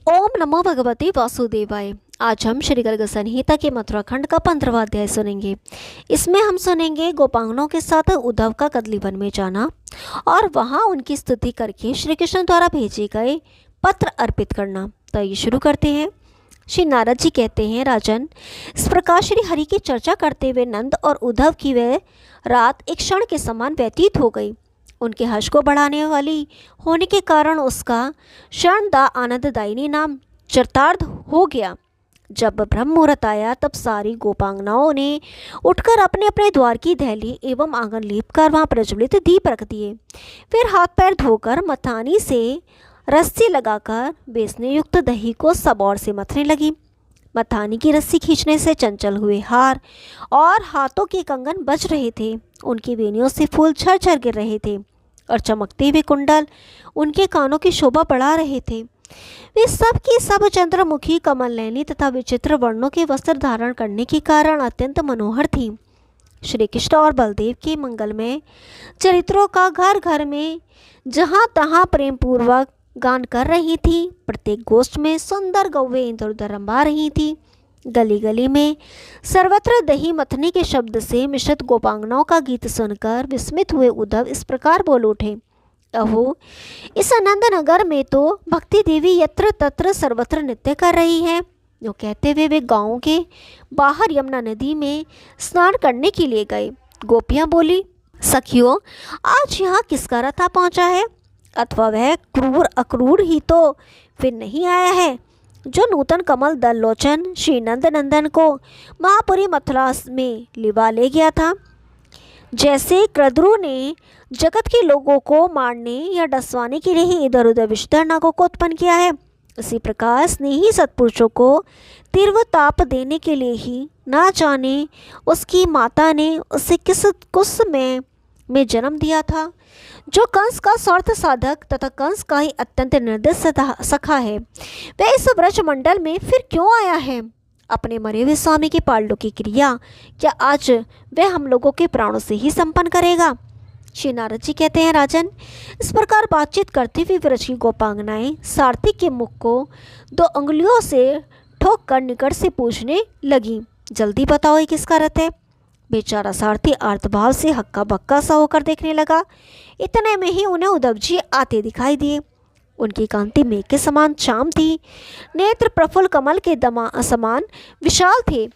ओम नमो भगवते वासुदेवाय। आज हम श्री गर्ग संहिता के मथुरा खंड का 15वां अध्याय सुनेंगे। इसमें हम सुनेंगे गोपांगनों के साथ उद्धव का कदली वन में जाना और वहां उनकी स्तुति करके श्री कृष्ण द्वारा भेजे गए पत्र अर्पित करना। तो ये शुरू करते हैं। श्री नारद जी कहते हैं, राजन, इस प्रकार श्री हरि की चर्चा करते हुए नंद और उद्धव की वह रात एक क्षण के समान व्यतीत हो गई। उनके हर्ष को बढ़ाने वाली होने के कारण उसका क्षणदा आनंददायिनी नाम चरितार्थ हो गया। जब ब्रह्म मुहूर्त आया तब सारी गोपांगनाओं ने उठकर अपने अपने द्वार की दहली एवं आंगन लीप कर वहाँ प्रज्वलित दीप रख दिए। फिर हाथ पैर धोकर मथानी से रस्सी लगाकर बेसने युक्त दही को सब ओर से मथने लगी। मथानी की रस्सी खींचने से चंचल हुए हार और हाथों के कंगन बज रहे थे। उनकी वेनियों से फूल झरझर गिर रहे थे और चमकते हुए कुंडल उनके कानों की शोभा बढ़ा रहे थे। वे सब की सब चंद्रमुखी, कमल नयनी तथा विचित्र वर्णों के वस्त्र धारण करने के कारण अत्यंत मनोहर थी। श्री कृष्ण और बलदेव के मंगलमय चरित्रों का घर घर में जहाँ तहाँ प्रेम पूर्वक गान कर रही थी। प्रत्येक गोष्ठ में सुंदर गौवें इधर उधर रंभा रही थी। गली गली में सर्वत्र दही मथने के शब्द से मिश्रित गोपांगनाओं का गीत सुनकर विस्मित हुए उद्धव इस प्रकार बोल उठे, अहो, इस आनंद नगर में तो भक्ति देवी यत्र तत्र सर्वत्र नृत्य कर रही है। जो कहते हुए वे गांव के बाहर यमुना नदी में स्नान करने के लिए गए। गोपियां बोली, सखियों, आज यहाँ किसका रथा पहुँचा है? अथवा वह क्रूर अक्रूर ही तो फिर नहीं आया है जो नूतन कमल दल लोचन श्री नंद नंदन को महापुरी मथुरा में लिवा ले गया था। जैसे क्रद्रु ने जगत के लोगों को मारने या डसवाने के लिए ही इधर उधर विषधर नागों को उत्पन्न किया है, इसी प्रकार स्नेही सत्पुरुषों को तीव्र ताप देने के लिए ही ना जाने उसकी माता ने उसे किस कुस में जन्म दिया था, जो कंस का स्वार्थ साधक तथा कंस का ही अत्यंत निर्दय सखा है। वह इस ब्रज मंडल में फिर क्यों आया है? अपने मरे हुए स्वामी की पालडों की क्रिया क्या आज वह हम लोगों के प्राणों से ही संपन्न करेगा? श्री नारद जी कहते हैं, राजन, इस प्रकार बातचीत करते हुए ब्रज की गोपांगनाएं सारथी के मुख को 2 अंगुलियों से ठोक कर निकट से पूछने लगी, जल्दी बताओ ये किसका रथ है? बेचारा सारथी आर्तभाव से हक्का बक्का सा होकर देखने लगा। इतने में ही उन्हें उद्धव जी आते दिखाई दिए। उनकी कांति मेघ के समान श्याम थी। नेत्र प्रफुल्ल कमल के समान विशाल थे।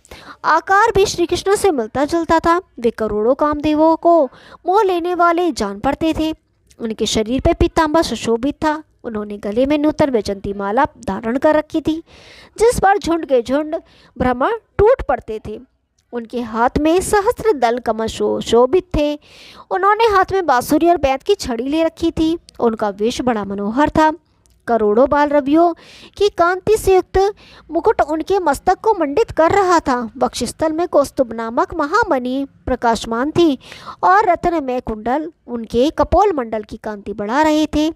आकार भी श्री कृष्ण से मिलता जुलता था। वे करोड़ों कामदेवों को मोह लेने वाले जान पड़ते थे। उनके शरीर पर पीताम्बर सुशोभित था। उन्होंने गले में नूतन वैजंती माला धारण कर रखी थी, जिस पर झुंड के झुंड भ्रमर टूट पड़ते थे। उनके हाथ में सहस्त्र दल कमल शोभित थे। उन्होंने हाथ में बांसुरी और बैत की छड़ी ले रखी थी। उनका वेश बड़ा मनोहर था। करोड़ों बाल रवियों की कांति से युक्त मुकुट उनके मस्तक को मंडित कर रहा था। वक्षस्थल में कौस्तुभ नामक महामणि प्रकाशमान थी और रत्नमय कुंडल उनके कपोल मंडल की कांति बढ़ा रहे थे।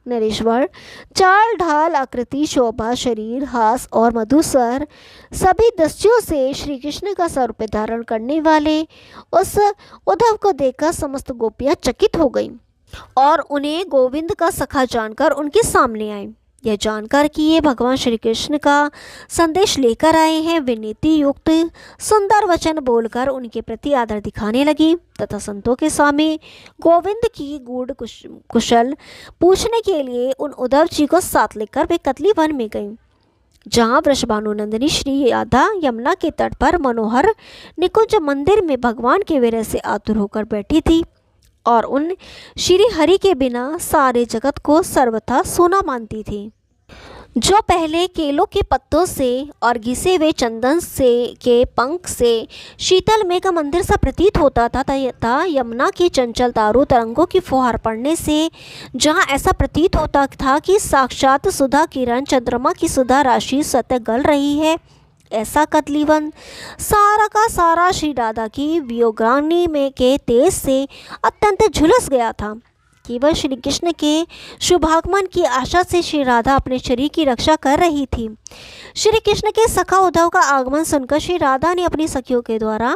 नरेश्वर, चाल ढाल, आकृति, शोभा, शरीर, हास और मधुस्वर सभी दृष्टियों से श्री कृष्ण का स्वरूप धारण करने वाले उस उद्धव को देखकर समस्त गोपियां चकित हो गईं और उन्हें गोविंद का सखा जानकर उनके सामने आए। यह जानकर कि ये भगवान श्री कृष्ण का संदेश लेकर आए हैं, वे नीति युक्त सुंदर वचन बोलकर उनके प्रति आदर दिखाने लगी तथा संतों के स्वामी गोविंद की गूढ़ कुशल पूछने के लिए उन उद्धव जी को साथ लेकर वे कदली वन में गईं, जहाँ वृषभानुनंदिनी श्री राधा यमुना के तट पर मनोहर निकुंज मंदिर में भगवान के विरह से आतुर होकर बैठी थी और उन श्री हरि के बिना सारे जगत को सर्वथा सोना मानती थी। जो पहले केलों के पत्तों से और घिसे हुए चंदन से के पंख से शीतल में का मंदिर सा प्रतीत होता था यमुना की चंचल तारू तरंगों की फुहार पड़ने से जहाँ ऐसा प्रतीत होता था कि साक्षात सुधा किरण चंद्रमा की सुधा राशि स्वतः गल रही है, ऐसा कदलीवन सारा का सारा श्री राधा की वियोगाग्नि में के तेज से अत्यंत झुलस गया था। केवल श्री कृष्ण के शुभागमन की आशा से श्री राधा अपने शरीर की रक्षा कर रही थी। श्री कृष्ण के सखा उद्धव का आगमन सुनकर श्री राधा ने अपनी सखियों के द्वारा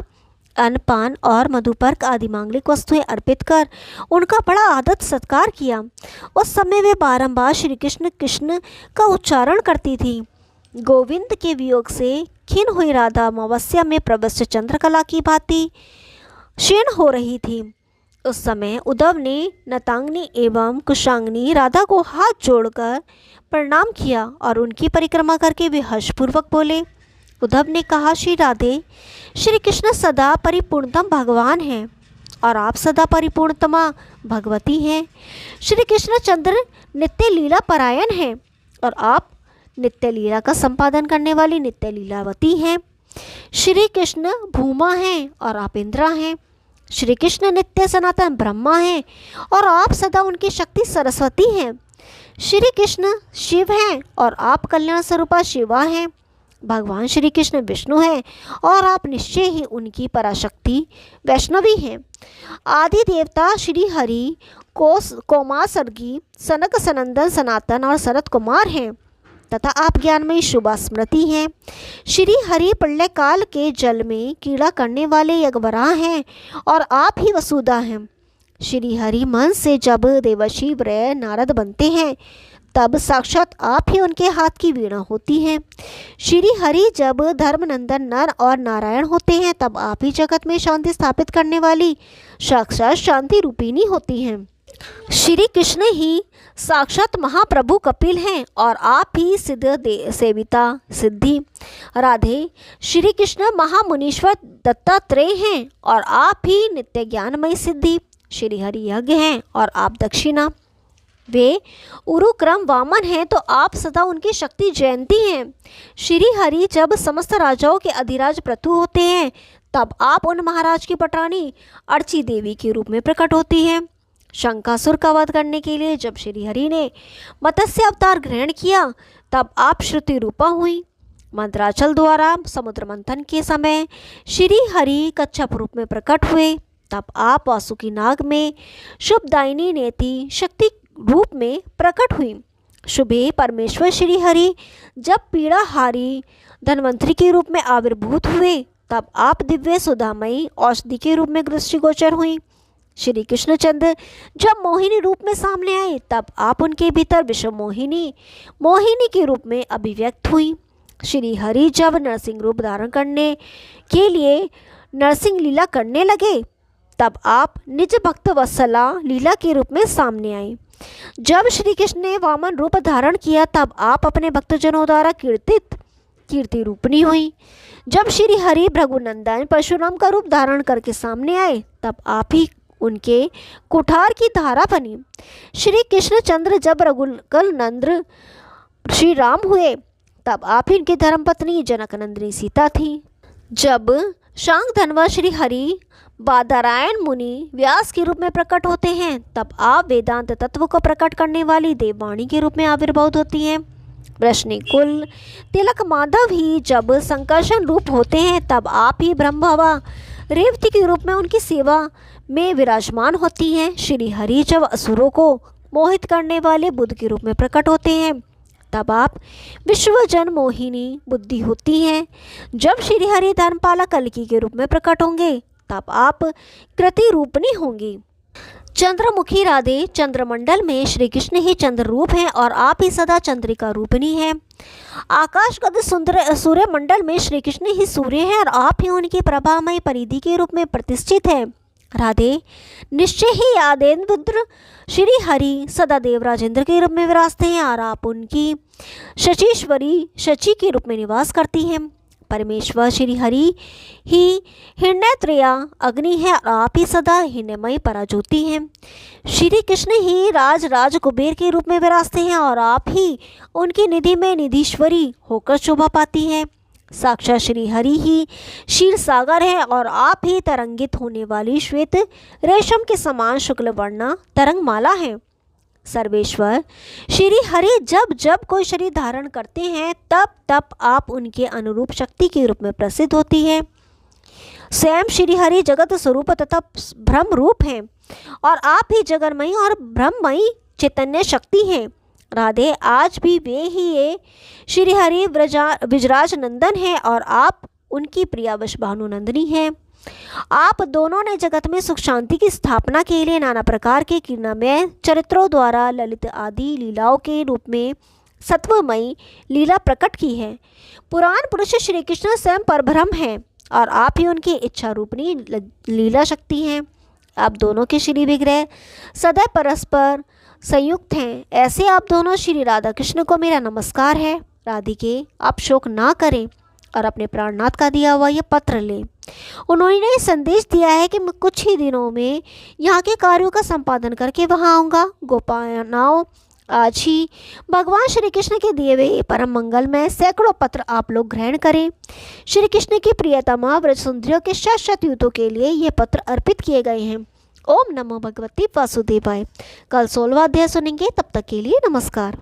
अन्न पान और मधुपर्क आदि मांगलिक वस्तुएं अर्पित कर उनका बड़ा आदर सत्कार किया। उस समय वे बारंबार श्री कृष्ण कृष्ण का उच्चारण करती थी। गोविंद के वियोग से खिन्न हुई राधा अमावस्या में प्रविष्ट चंद्रकला की भांति क्षीण हो रही थी। उस समय उद्धव ने नतांगनी एवं कुशांगनी राधा को हाथ जोड़कर प्रणाम किया और उनकी परिक्रमा करके वे हर्षपूर्वक बोले। उद्धव ने कहा, श्री राधे, श्री कृष्ण सदा परिपूर्णतम भगवान हैं और आप सदा परिपूर्णतमा भगवती हैं। श्री कृष्ण चंद्र नित्य लीला परायण हैं और आप नित्य लीला का संपादन करने वाली नित्य लीलावती हैं। श्री कृष्ण भूमा हैं और आप इंद्रा हैं। श्री कृष्ण नित्य सनातन ब्रह्मा हैं और आप सदा उनकी शक्ति सरस्वती हैं। श्री कृष्ण शिव हैं और आप कल्याण स्वरूपा शिवा हैं। भगवान श्री कृष्ण विष्णु हैं और आप निश्चय ही उनकी पराशक्ति वैष्णवी हैं। आदि देवता श्री हरि कोमासर्गी सनक सनंदन सनातन और शरत कुमार हैं तथा आप ज्ञानमयी शुभा स्मृति हैं। श्री हरि प्रलय काल के जल में कीड़ा करने वाले यज्ञवराह हैं और आप ही वसुधा हैं। श्री हरि मन से जब देवर्षि व्रय नारद बनते हैं तब साक्षात आप ही उनके हाथ की वीणा होती हैं। श्री हरि जब धर्मनंदन नर और नारायण होते हैं तब आप ही जगत में शांति स्थापित करने वाली साक्षात शांति रूपिणी होती हैं। श्री कृष्ण ही साक्षात महाप्रभु कपिल हैं और आप ही सिद्ध सेविता सिद्धि। राधे, श्री कृष्ण महामुनीश्वर दत्तात्रेय हैं और आप ही नित्य ज्ञानमयी सिद्धि। श्री हरि यज्ञ हैं और आप दक्षिणा। वे उरुक्रम वामन हैं तो आप सदा उनकी शक्ति जयंती हैं। श्री हरि जब समस्त राजाओं के अधिराज प्रतु होते हैं तब आप उन महाराज की पटानी अर्ची देवी के रूप में प्रकट होती हैं। शंकासुर का वध करने के लिए जब श्री हरि ने मत्स्य अवतार ग्रहण किया तब आप श्रुति रूपा हुई। मंत्राचल द्वारा समुद्र मंथन के समय श्री हरि कच्छप रूप में प्रकट हुए तब आप वासुकी नाग में शुभदायिनी नेति शक्ति रूप में प्रकट हुई। शुभे परमेश्वर श्री हरि जब पीड़ाहारी धन्वंतरी के रूप में आविर्भूत हुए तब आप दिव्य सुधामयी औषधि के रूप में दृष्टिगोचर हुई। श्री कृष्णचंद्र जब मोहिनी रूप में सामने आए तब आप उनके भीतर विश्व मोहिनी के रूप में अभिव्यक्त हुई। श्री हरि जब नरसिंह रूप धारण करने के लिए नरसिंह लीला करने लगे तब आप निज भक्त वत्सला लीला के रूप में सामने आए। जब श्री कृष्ण ने वामन रूप धारण किया तब आप अपने भक्तजनों द्वारा कीर्ति रूपनी हुई। जब श्री हरि भृगुनंदन परशुराम का रूप धारण करके सामने आए तब आप ही उनके कुठार की धारा बनी। श्री कृष्णचंद्र जब रघुकुल नंद श्री राम हुए तब आप ही इनकी धर्मपत्नी जनकनंदिनी सीता थी। जब शांग धनवा श्री हरि बादरायण मुनि व्यास के रूप में प्रकट होते हैं तब आप वेदांत तत्व को प्रकट करने वाली देववाणी के रूप में आविर्भूत होती हैं। वृष्णिकुल तिलक माधव ही जब संकर्षण रूप होते हैं तब आप ही ब्रह्मभवा रेवती के रूप में उनकी सेवा में विराजमान होती हैं। श्री हरि जब असुरों को मोहित करने वाले बुद्ध के रूप में प्रकट होते हैं तब आप विश्वजन मोहिनी बुद्धि होती हैं। जब श्री हरि धर्मपाला कल्कि के रूप में प्रकट होंगे तब आप कृति रूपनी होंगी। चंद्रमुखी राधे, चंद्रमंडल में श्री कृष्ण ही चंद्र रूप हैं और आप ही सदा चंद्रिका रूपनी हैं। आकाश गद सुंदर सूर्य मंडल में श्री कृष्ण ही सूर्य हैं और आप ही उनकी प्रभामय परिधि के रूप में प्रतिष्ठित हैं। राधे, निश्चय ही आदेन्द्र श्री हरि सदा देवराजेंद्र के रूप में विराजते हैं और आप उनकी शचीश्वरी शची के रूप में निवास करती हैं। परमेश्वर श्री हरि ही हिरण्यत्रया अग्नि है और आप ही सदा हिरण्यमयी पराज्योति हैं। श्री कृष्ण ही राज कुबेर के रूप में विराजते हैं और आप ही उनकी निधि में निधीश्वरी होकर शोभा पाती हैं। साक्षात श्री हरि ही क्षीर सागर है और आप ही तरंगित होने वाली श्वेत रेशम के समान शुक्ल वर्णा तरंगमाला है। सर्वेश्वर श्री हरि जब जब कोई शरीर धारण करते हैं तब तब आप उनके अनुरूप शक्ति के रूप में प्रसिद्ध होती है। स्वयं श्री हरि जगत स्वरूप तथा ब्रह्म रूप हैं और आप ही जगन्मयी और ब्रह्ममयी चैतन्य शक्ति हैं। राधे, आज भी वे ही ये श्री हरि विजराज नंदन है और आप उनकी प्रिया वश भानुनंदिनी हैं। आप दोनों ने जगत में सुख शांति की स्थापना के लिए नाना प्रकार के किरणमय चरित्रों द्वारा ललित आदि लीलाओं के रूप में सत्वमयी लीला प्रकट की है। पुराण पुरुष श्री कृष्ण स्वयं परब्रह्म हैं और आप ही उनकी इच्छा रूपनी लीला शक्ति हैं। आप दोनों के श्री विग्रह सदैव परस्पर संयुक्त हैं। ऐसे आप दोनों श्री राधा कृष्ण को मेरा नमस्कार है। राधिके, आप शोक ना करें और अपने प्राणनाथ का दिया हुआ यह पत्र लें। उन्होंने संदेश दिया है कि मैं कुछ ही दिनों में यहाँ के कार्यों का संपादन करके वहाँ आऊँगा। गोपानाओं, आज ही भगवान श्री कृष्ण के दिए हुए परम मंगल में सैकड़ों पत्र आप लोग ग्रहण करें। श्री कृष्ण की प्रियतमा व्रज सुंदरियों के शत यूतों के लिए ये पत्र अर्पित किए गए हैं। ओम नमो भगवती वासुदेवाय। कल 16वां अध्याय सुनेंगे, तब तक के लिए नमस्कार।